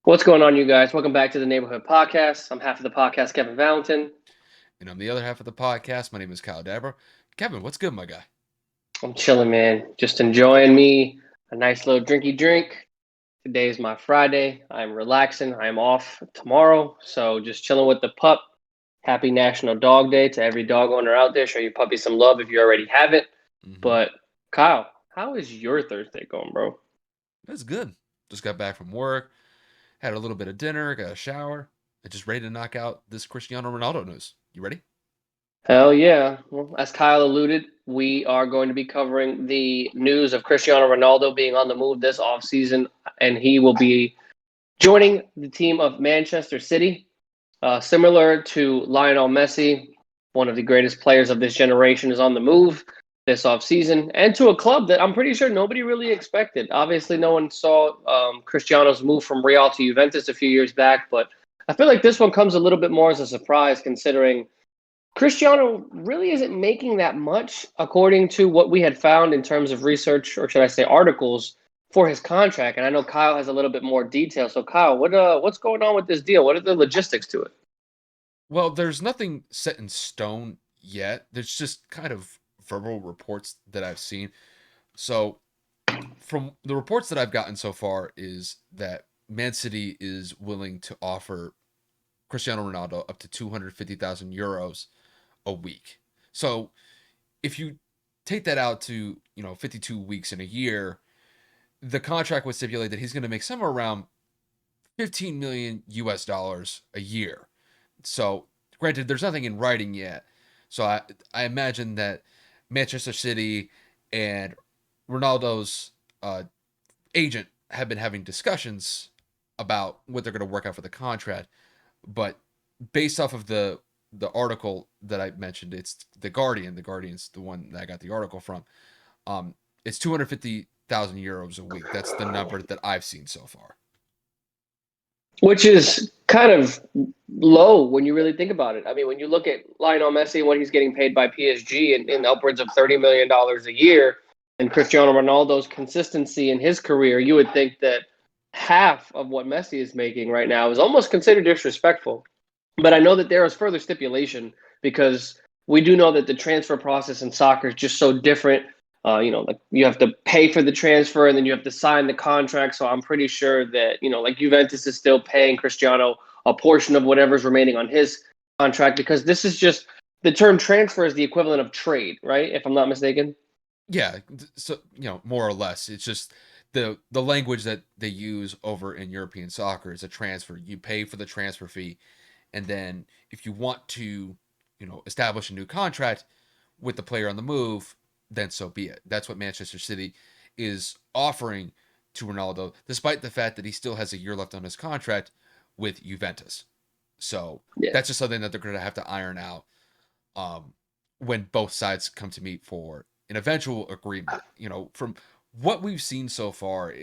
What's going on, you guys? Welcome back to the Neighborhood Podcast. I'm half of the podcast, Kevin Valentin. And I'm the other half of the podcast. My name is Kyle Dabber. Kevin, what's good, my guy? I'm chilling, man. Just enjoying me a nice little drinky drink. Today is my Friday. I'm relaxing. I'm off tomorrow. So just chilling with the pup. Happy National Dog Day to every dog owner out there. Show your puppy some love if you already have it. Mm-hmm. But Kyle, how is your Thursday going, bro? That's good. Just got back from work, had a little bit of dinner, got a shower, and just ready to knock out this Cristiano Ronaldo news. You ready? Hell yeah. Well, as Kyle alluded, we are going to be covering the news of Cristiano Ronaldo being on the move this offseason, and he will be joining the team of Manchester City. Similar to Lionel Messi, one of the greatest players of this generation is on the move this offseason, and to a club that I'm pretty sure nobody really expected. Obviously, no one saw Cristiano's move from Real to Juventus a few years back, but I feel like this one comes a little bit more as a surprise considering Cristiano really isn't making that much, according to what we had found in terms of research, or should I say, articles for his contract. And I know Kyle has a little bit more detail. So, Kyle, what's going on with this deal? What are the logistics to it? Well, there's nothing set in stone yet. There's just kind of verbal reports that I've seen. So, from the reports that I've gotten so far, is that Man City is willing to offer Cristiano Ronaldo up to 250,000 euros a week. So if you take that out to 52 weeks in a year, the contract would stipulate that he's going to make somewhere around 15 million US dollars a year. So granted, there's nothing in writing yet. So I imagine that Manchester City and Ronaldo's agent have been having discussions about what they're going to work out for the contract. But based off of the article that I mentioned, it's the Guardian. The Guardian's the one that I got the article from. It's 250,000 euros a week. That's the number that I've seen so far. Which is kind of low when you really think about it. I mean, when you look at Lionel Messi and what he's getting paid by PSG in upwards of $30 million a year, and Cristiano Ronaldo's consistency in his career, you would think that half of what Messi is making right now is almost considered disrespectful. But I know that there is further stipulation because we do know that the transfer process in soccer is just so different. Like you have to pay for the transfer and then you have to sign the contract. So I'm pretty sure that, like Juventus is still paying Cristiano a portion of whatever's remaining on his contract because this is just the term transfer is the equivalent of trade, right? If I'm not mistaken. Yeah, so more or less, it's just the language that they use over in European soccer is a transfer. You pay for the transfer fee, and then if you want to, establish a new contract with the player on the move, then so be it. That's what Manchester City is offering to Ronaldo, despite the fact that he still has a year left on his contract with Juventus. So Yeah. that's just something that they're going to have to iron out um, when both sides come to meet for an eventual agreement. From what we've seen so far,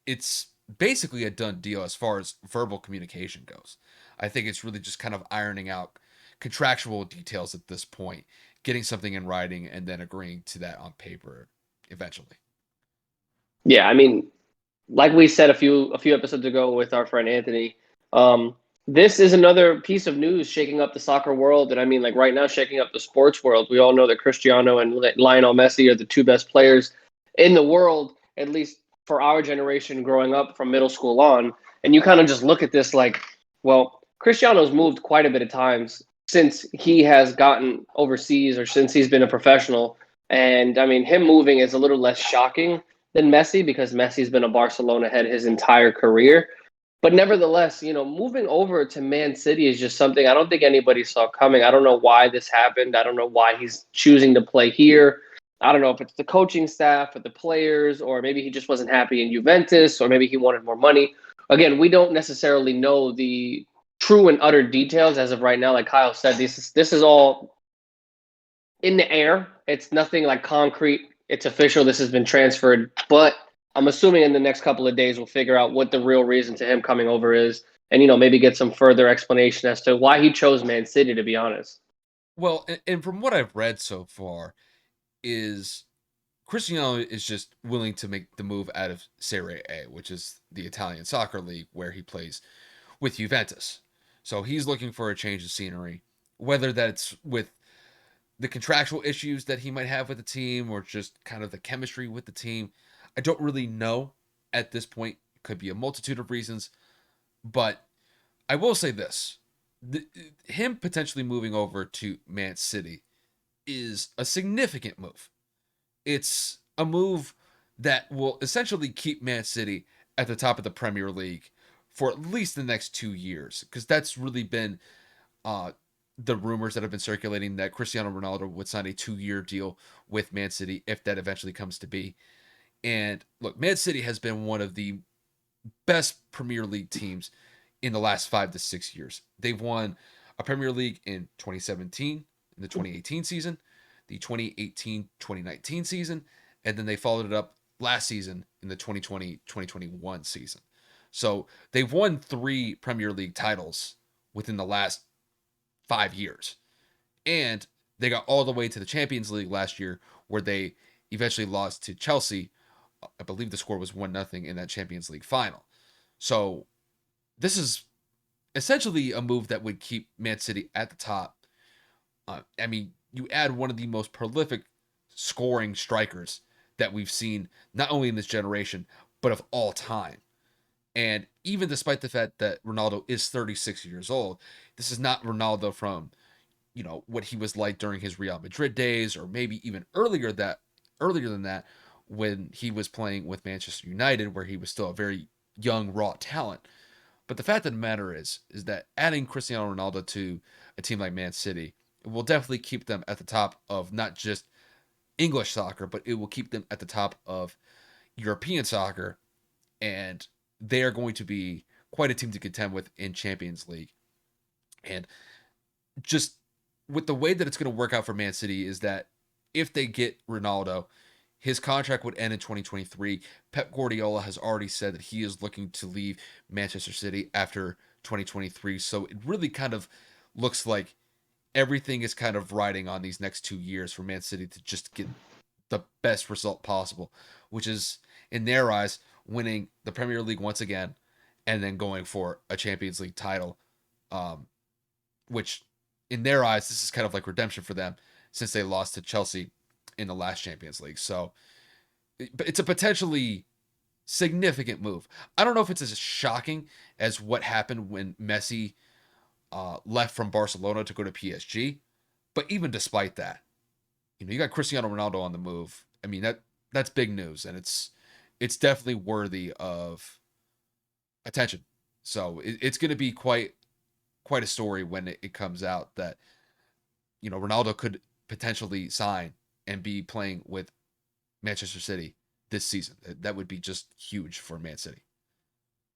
it's basically a done deal as far as verbal communication goes. I think it's really just kind of ironing out contractual details at this point, getting something in writing, and then agreeing to that on paper eventually. Yeah, I mean, like we said a few episodes ago with our friend Anthony, um, this is another piece of news shaking up the soccer world, and I mean, like right now, shaking up the sports world. We all know that Cristiano and Lionel Messi are the two best players in the world, at least for our generation growing up from middle school on. And you kind of just look at this like, well, Cristiano's moved quite a bit of times since he has gotten overseas or since he's been a professional. And I mean, him moving is a little less shocking than Messi because Messi's been a Barcelona head his entire career. But nevertheless, moving over to Man City is just something I don't think anybody saw coming. I don't know why this happened. I don't know why he's choosing to play here. I don't know if it's the coaching staff or the players, or maybe he just wasn't happy in Juventus, or maybe he wanted more money. Again, we don't necessarily know the true and utter details as of right now. Like Kyle said, this is all in the air. It's nothing like concrete. It's official. This has been transferred, but I'm assuming in the next couple of days we'll figure out what the real reason to him coming over is, and maybe get some further explanation as to why he chose Man City. To be honest. Well, and from what I've read so far, is Cristiano is just willing to make the move out of Serie A, which is the Italian soccer league where he plays with Juventus. So he's looking for a change of scenery, whether that's with the contractual issues that he might have with the team or just kind of the chemistry with the team. I don't really know at this point. It could be a multitude of reasons, but I will say this. Him potentially moving over to Man City is a significant move. It's a move that will essentially keep Man City at the top of the Premier League for at least the next 2 years, because that's really been uh, the rumors that have been circulating that Cristiano Ronaldo would sign a 2-year deal with Man City if that eventually comes to be. And look, Man City has been one of the best Premier League teams in the last 5 to 6 years. They've won a Premier League in 2017, in the 2018 season, the 2018-2019 season, and then they followed it up last season in the 2020-2021 season. So they've won 3 Premier League titles within the last 5 years. And they got all the way to the Champions League last year, where they eventually lost to Chelsea. I believe the score was 1-0 in that Champions League final. So this is essentially a move that would keep Man City at the top. I mean, you add one of the most prolific scoring strikers that we've seen, not only in this generation, but of all time. And even despite the fact that Ronaldo is 36 years old, this is not Ronaldo from, what he was like during his Real Madrid days, or maybe even earlier than that, when he was playing with Manchester United, where he was still a very young, raw talent. But the fact of the matter is that adding Cristiano Ronaldo to a team like Man City will definitely keep them at the top of not just English soccer, but it will keep them at the top of European soccer, and they are going to be quite a team to contend with in Champions League. And just with the way that it's going to work out for Man City is that if they get Ronaldo, his contract would end in 2023. Pep Guardiola has already said that he is looking to leave Manchester City after 2023. So it really kind of looks like everything is kind of riding on these next 2 years for Man City to just get the best result possible, which is, in their eyes, winning the Premier League once again and then going for a Champions League title, um, which, in their eyes, this is kind of like redemption for them since they lost to Chelsea in the last Champions League. So it's a potentially significant move. I don't know if it's as shocking as what happened when Messi left from Barcelona to go to PSG, but even despite that, you got Cristiano Ronaldo on the move. I mean, that's big news, and it's definitely worthy of attention. So it's going to be quite a story when it comes out that Ronaldo could potentially sign and be playing with Manchester City this season. That would be just huge for Man City.